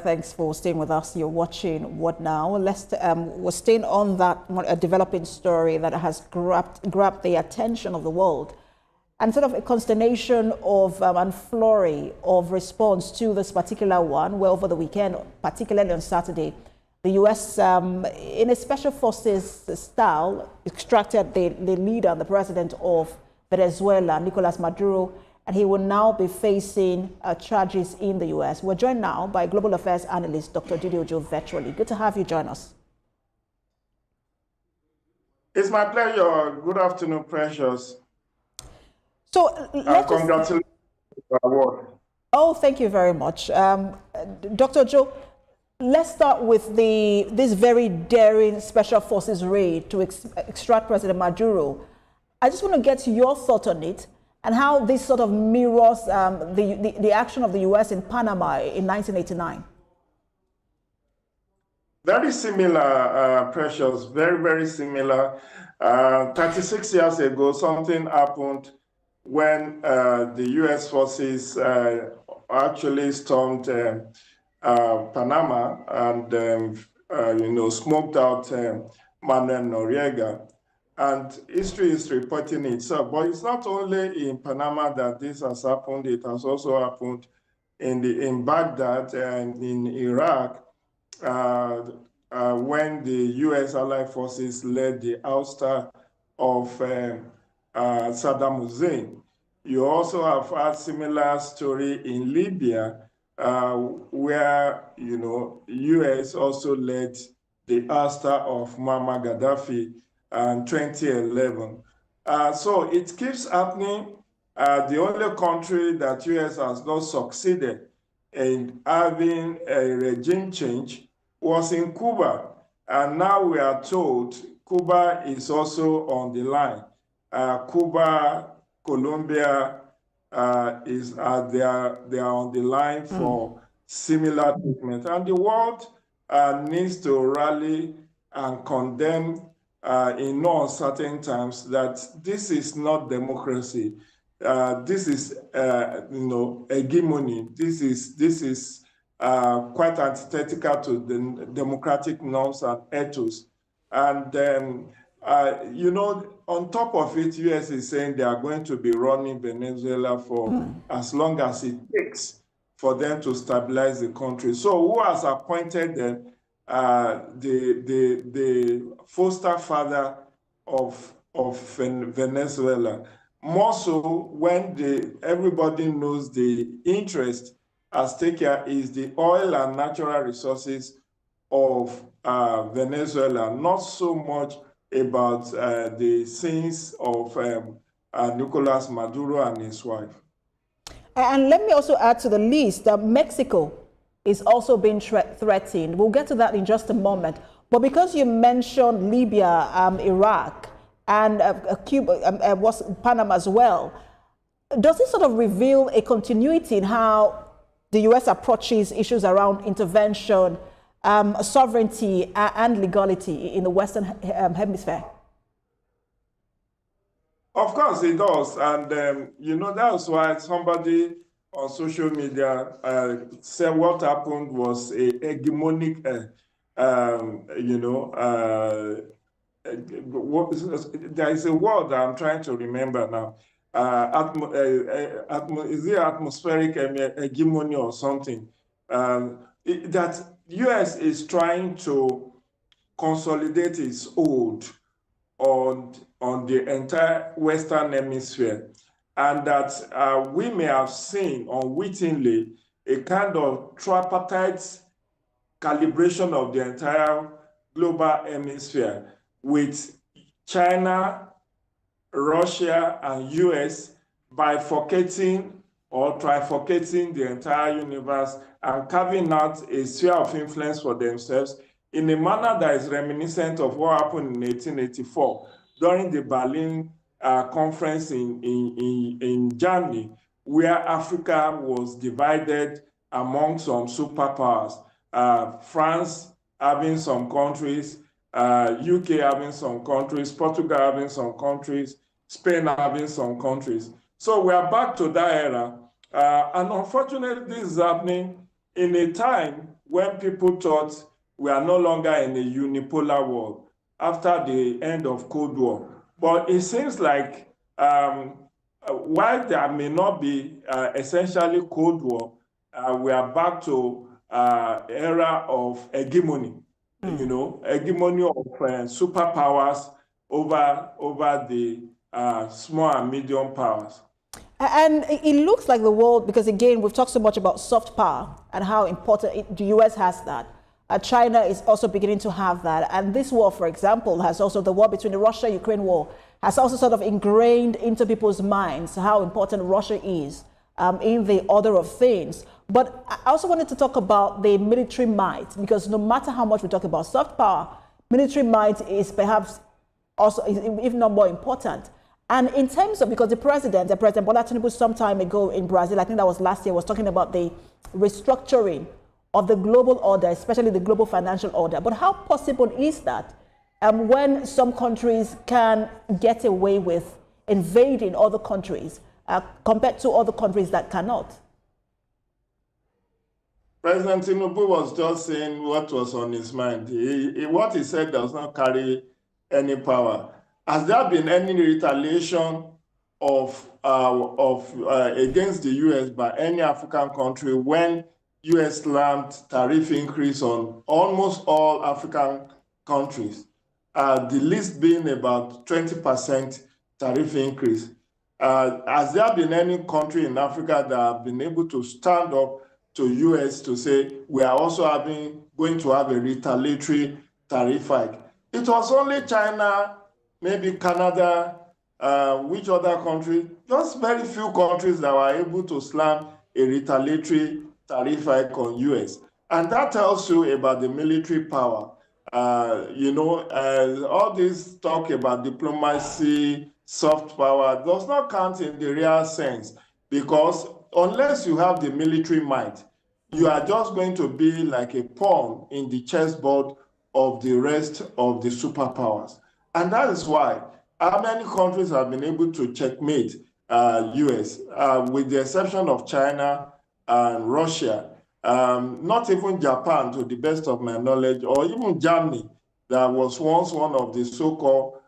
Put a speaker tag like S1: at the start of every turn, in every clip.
S1: Thanks for staying with us. You're watching What Now? We're staying on that developing story that has grabbed the attention of the world, and sort of a consternation of and flurry of response to this particular one, where over the weekend, particularly on Saturday, the U.S., in a special forces style, extracted the leader and the president of Venezuela, Nicolas Maduro, and he will now be facing charges in the U.S. We're joined now by global affairs analyst Dr. Didi Ojo virtually. Good to have you join us.
S2: It's my pleasure. Good afternoon, Precious.
S1: So
S2: congratulations on the award.
S1: Oh, thank you very much. Dr. Ojo, let's start with this very daring special forces raid to extract President Maduro. I just want to get your thought on it, and how this sort of mirrors the action of the U.S. in Panama in 1989.
S2: Very similar, Precious, very, very similar. 36 years ago, something happened when the U.S. forces actually stormed Panama and, smoked out Manuel Noriega. And history is reporting itself. But it's not only in Panama that this has happened. It has also happened in Baghdad and in Iraq when the U.S. allied forces led the ouster of Saddam Hussein. You also have had similar story in Libya, where U.S. also led the ouster of Muammar Gaddafi in 2011. So it keeps happening. The only country that U.S. has not succeeded in having a regime change was in Cuba. And now we are told Cuba is also on the line. Cuba, Colombia, they are on the line for similar treatment. And the world needs to rally and condemn in no uncertain terms that this is not democracy. This is, hegemony. This is quite antithetical to the democratic norms and ethos. And on top of it, U.S. is saying they are going to be running Venezuela for as long as it takes for them to stabilize the country. So who has appointed them? The foster father of Venezuela. More so when everybody knows the interest at stake here is the oil and natural resources of Venezuela, not so much about the sins of Nicolas Maduro and his wife.
S1: And let me also add to the list that Mexico is also being threatened. We'll get to that in just a moment. But because you mentioned Libya, Iraq, and Cuba, Panama as well, does this sort of reveal a continuity in how the U.S. approaches issues around intervention, sovereignty, and legality in the Western Hemisphere?
S2: Of course it does. And, that's why somebody on social media said what happened was a hegemonic, there is a word that I'm trying to remember now. Is it atmospheric hegemony or something? That U.S. is trying to consolidate its hold on the entire Western Hemisphere. And that we may have seen unwittingly a kind of tripartite calibration of the entire global hemisphere, with China, Russia, and US bifurcating or trifurcating the entire universe and carving out a sphere of influence for themselves in a manner that is reminiscent of what happened in 1884 during the Berlin conference in Germany, where Africa was divided among some superpowers. France having some countries, UK having some countries, Portugal having some countries, Spain having some countries. So we are back to that era. And unfortunately, this is happening in a time when people thought we are no longer in a unipolar world after the end of Cold War. But it seems like while there may not be essentially Cold War, we are back to era of hegemony, hegemony of superpowers over the small and medium powers.
S1: And it looks like the world, because again, we've talked so much about soft power and how important the US has that. China is also beginning to have that. And this war, for example, has also, the war between the Russia-Ukraine war, has also sort of ingrained into people's minds how important Russia is in the order of things. But I also wanted to talk about the military might, because no matter how much we talk about soft power, military might is perhaps also, if not more important. And in terms of, because the President Bola Tinubu some time ago in Brazil, I think that was last year, was talking about the restructuring of the global order, especially the global financial order. But how possible is that when some countries can get away with invading other countries compared to other countries that cannot?
S2: President Tinubu was just saying what was on his mind. What he said does not carry any power. Has there been any retaliation against the U.S. by any African country when U.S. slammed tariff increase on almost all African countries? The least being about 20% tariff increase. Has there been any country in Africa that have been able to stand up to U.S. to say we are also going to have a retaliatory tariff hike? It was only China, maybe Canada, which other country? Just very few countries that were able to slam a retaliatory tariff hike on U.S. And that tells you about the military power. All this talk about diplomacy, soft power does not count in the real sense, because unless you have the military might, you are just going to be like a pawn in the chessboard of the rest of the superpowers. And that is why how many countries have been able to checkmate US, with the exception of China and Russia, not even Japan, to the best of my knowledge, or even Germany, that was once one of the so-called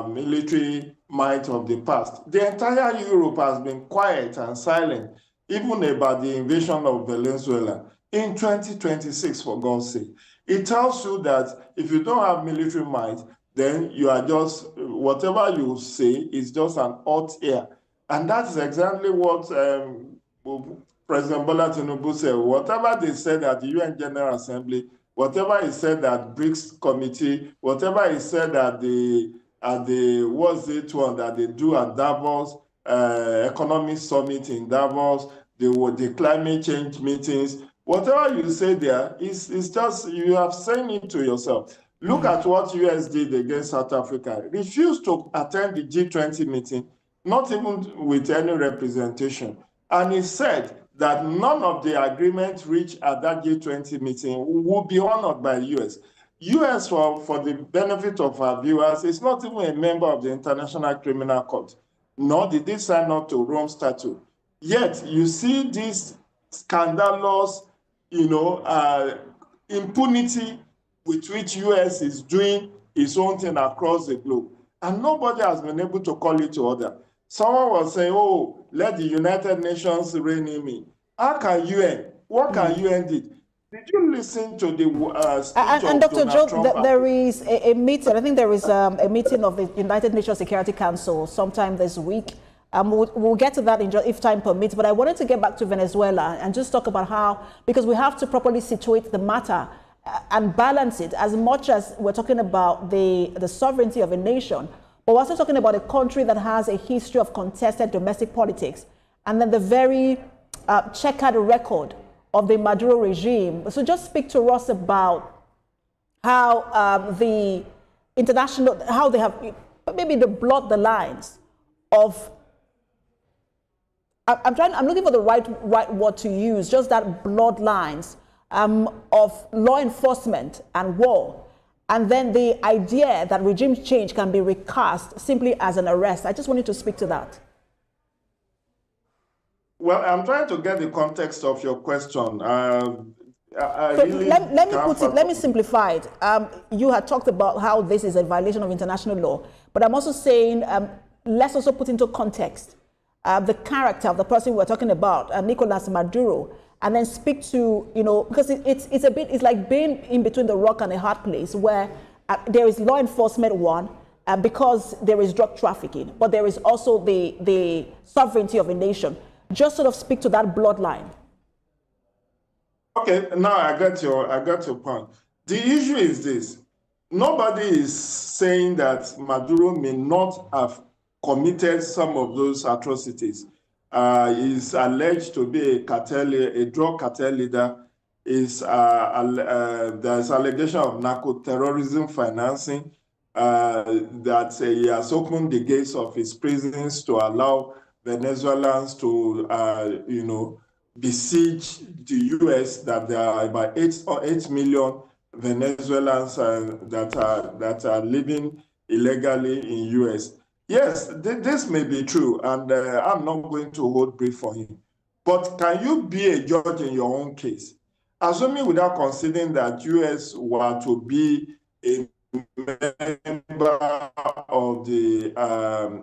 S2: military might of the past. The entire Europe has been quiet and silent, even about the invasion of Venezuela in 2026, for God's sake. It tells you that if you don't have military might, then you are just, whatever you say is just an hot air. And that's exactly what President Bola Tinubu said. Whatever they said at the UN General Assembly, whatever he said at BRICS Committee, whatever he said at the what's it one that they do at Davos, Economic Summit in Davos, the climate change meetings, whatever you say there is just, you have saying it to yourself. Look at what US did against South Africa. Refused to attend the G20 meeting, not even with any representation. And he said that none of the agreements reached at that G20 meeting will be honored by the US. US, for the benefit of our viewers, is not even a member of the International Criminal Court, nor did they sign up to Rome Statute. Yet, you see this scandalous, impunity with which US is doing its own thing across the globe. And nobody has been able to call it to order. Someone was saying, oh, let the United Nations rein in me. How can UN? What can UN do? Did you listen to the speech
S1: and
S2: of
S1: Dr.
S2: Donald
S1: Joe,
S2: Trump?
S1: there is a meeting, I think there is a meeting of the United Nations Security Council sometime this week. We'll get to that if time permits, but I wanted to get back to Venezuela and just talk about how, because we have to properly situate the matter and balance it, as much as we're talking about the sovereignty of a nation, but we're also talking about a country that has a history of contested domestic politics, and then the very checkered record of the Maduro regime. So just speak to us about how the international, how they have maybe they blurred the lines of, I'm looking for the right word to use, just that blurred lines of law enforcement and war, and then the idea that regime change can be recast simply as an arrest. I just wanted to speak to that.
S2: Well, I'm trying to get the context of your question. I
S1: So
S2: really
S1: let me
S2: can't
S1: put it, let me
S2: fathom.
S1: simplify it. You had talked about how this is a violation of international law, but I'm also saying let's also put into context the character of the person we're talking about, Nicolas Maduro, and then speak to, because it's like being in between the rock and a hard place where there is law enforcement because there is drug trafficking, but there is also the sovereignty of a nation. Just sort of speak to that bloodline.
S2: Okay, now I got your point. The issue is this. Nobody is saying that Maduro may not have committed some of those atrocities. Is alleged to be a drug cartel leader. There's allegation of narco-terrorism financing, that he has opened the gates of his prisons to allow Venezuelans to, besiege the U.S. That there are about 8 million Venezuelans that are living illegally in U.S. Yes, this may be true, and I'm not going to hold brief for him. But can you be a judge in your own case? Assuming without considering that U.S. were to be a member of the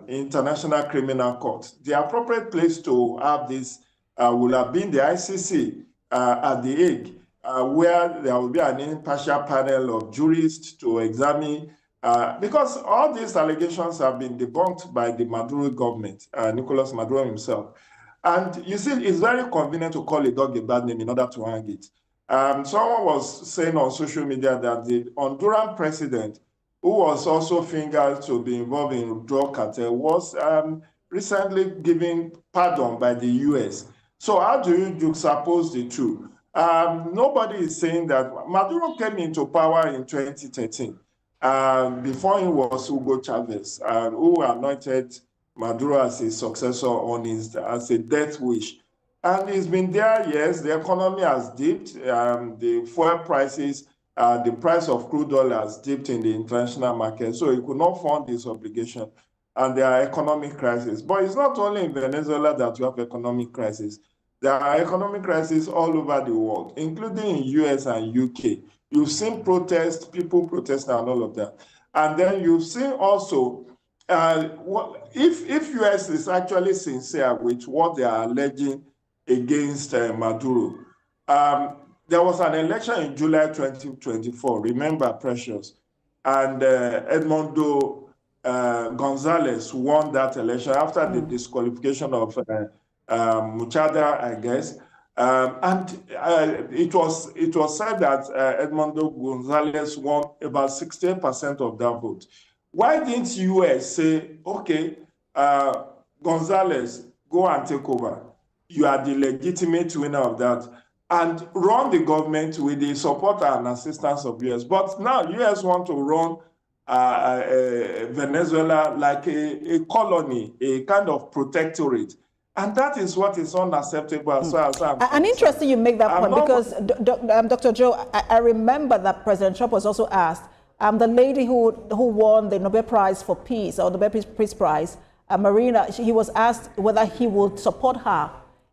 S2: International Criminal Court, the appropriate place to have this will have been the ICC at The Hague, where there will be an impartial panel of jurists to examine, because all these allegations have been debunked by the Maduro government, Nicolas Maduro himself. And you see, it's very convenient to call a dog a bad name in order to hang it. Someone was saying on social media that the Honduran president, who was also fingered to be involved in drug cartel, was recently given pardon by the US. So how do you juxtapose the two? Nobody is saying that Maduro came into power in 2013. Before him was Hugo Chavez, who anointed Maduro as his successor as a death wish. And it's been there, yes, the economy has dipped, the fuel prices, the price of crude oil has dipped in the international market, so he could not fund this obligation, and there are economic crises. But it's not only in Venezuela that you have economic crisis. There are economic crises all over the world, including in US and UK. You've seen protests, people protesting and all of that. And then you've seen also, if US is actually sincere with what they are alleging against Maduro. There was an election in July 2024, remember, Precious, and Edmundo Gonzalez won that election after the disqualification of Muchada, I guess. And it was said that Edmundo Gonzalez won about 16% of that vote. Why didn't US say, okay, Gonzalez, go and take over? You are the legitimate winner of that, and run the government with the support and assistance of US. But now US want to run Venezuela like a colony, a kind of protectorate. And that is what is unacceptable as far as I'm concerned.
S1: And interesting you make that point, because Dr. Joe, I remember that President Trump was also asked, the lady who won the Nobel Prize for Peace, or the Nobel Peace Prize, Marina, he was asked whether he would support her,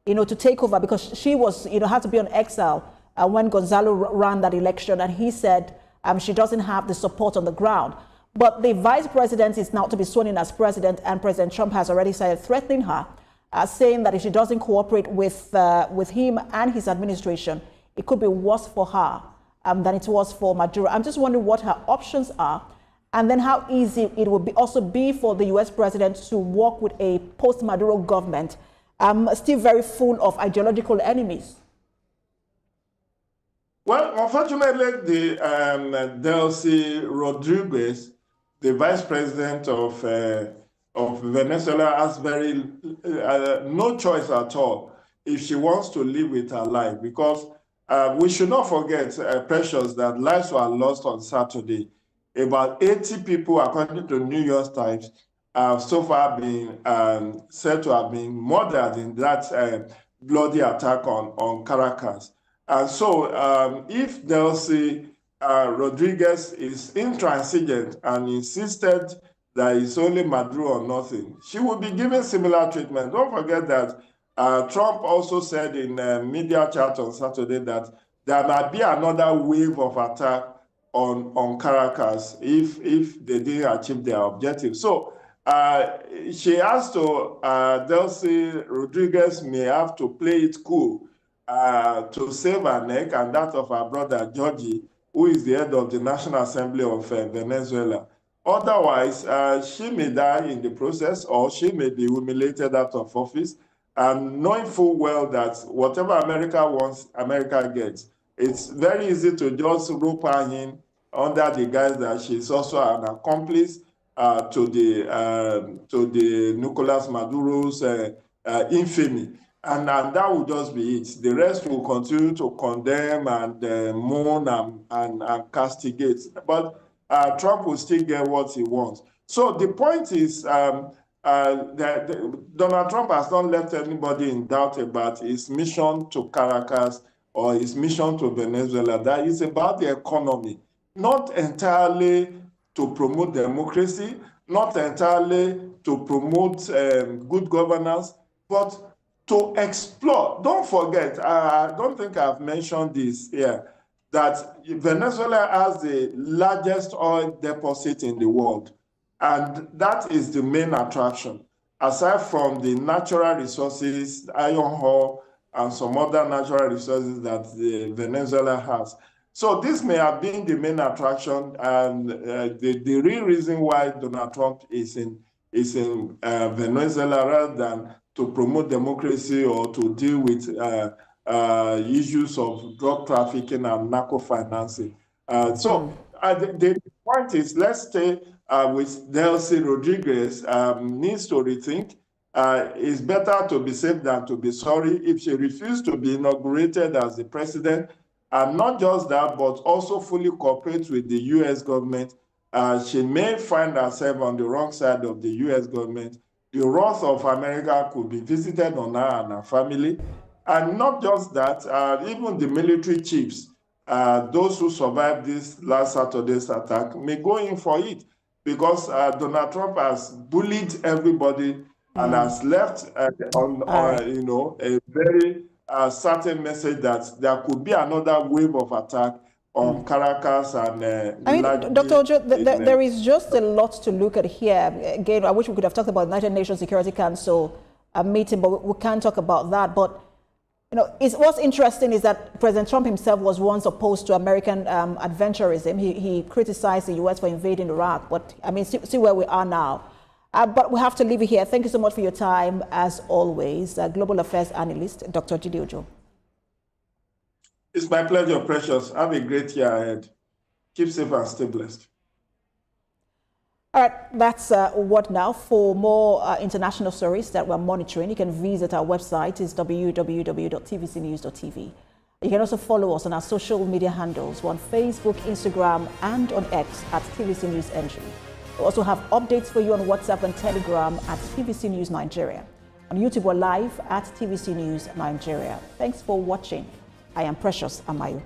S1: to take over, because she was, had to be on exile when Gonzalo ran that election, and he said she doesn't have the support on the ground. But the vice president is now to be sworn in as president, and President Trump has already started threatening her, saying that if she doesn't cooperate with him and his administration, it could be worse for her than it was for Maduro. I'm just wondering what her options are, and then how easy it would also be for the US president to work with a post-Maduro government, still very full of ideological enemies.
S2: Well, unfortunately, the Delcy Rodriguez, the vice president of Venezuela, has no choice at all if she wants to live with her life, because we should not forget, Precious, that lives were lost on Saturday. About 80 people, according to New York Times, have so far been said to have been murdered in that bloody attack on Caracas. And so if Delcy Rodriguez is intransigent and insisted that it's only Maduro or nothing, she will be given similar treatment. Don't forget that Trump also said in media chat on Saturday that there might be another wave of attack on Caracas if they didn't achieve their objective. So she has to, Delcy Rodriguez may have to play it cool to save her neck and that of her brother Georgie, who is the head of the National Assembly of Venezuela. Otherwise, she may die in the process, or she may be humiliated out of office, and knowing full well that whatever America wants, America gets. It's very easy to just rope her in under the guise that she's also an accomplice to the Nicolas Maduro's infamy, and that will just be it. The rest will continue to condemn and mourn and castigate, but Trump will still get what he wants. So the point is that Donald Trump has not left anybody in doubt about his mission to Caracas or his mission to Venezuela. That is about the economy, not entirely to promote democracy, not entirely to promote good governance, but to explore. Don't forget, I don't think I've mentioned this here, that Venezuela has the largest oil deposit in the world. And that is the main attraction. Aside from the natural resources, iron ore, and some other natural resources that Venezuela has. So this may have been the main attraction, and the real reason why Donald Trump is in Venezuela rather than to promote democracy or to deal with issues of drug trafficking and narco financing. The point is, let's stay with Delcy Rodriguez. Needs to rethink. It's better to be safe than to be sorry. If she refused to be inaugurated as the president, and not just that, but also fully cooperate with the U.S. government, she may find herself on the wrong side of the U.S. government. The wrath of America could be visited on her and her family. And not just that, even the military chiefs, those who survived this last Saturday's attack, may go in for it, because Donald Trump has bullied everybody and has left a very certain message that there could be another wave of attack on Caracas and
S1: Dr. Ojo, there is just a lot to look at here. Again, I wish we could have talked about the United Nations Security Council meeting, but we can't talk about that. But what's interesting is that President Trump himself was once opposed to American adventurism. He criticized the U.S. for invading Iraq, but I mean, see where we are now. But we have to leave it here. Thank you so much for your time, as always. Global Affairs Analyst, Dr. Jide Ojo.
S2: It's my pleasure, Precious. Have a great year ahead. Keep safe and stay blessed.
S1: All right, that's What Now. For more international stories that we're monitoring, you can visit our website. It's www.tvcnews.tv. You can also follow us on our social media handles. We're on Facebook, Instagram, and on X at TVC News NG. We also have updates for you on WhatsApp and Telegram at TVC News Nigeria. On YouTube, we're live at TVC News Nigeria. Thanks for watching. I am Precious Amayo.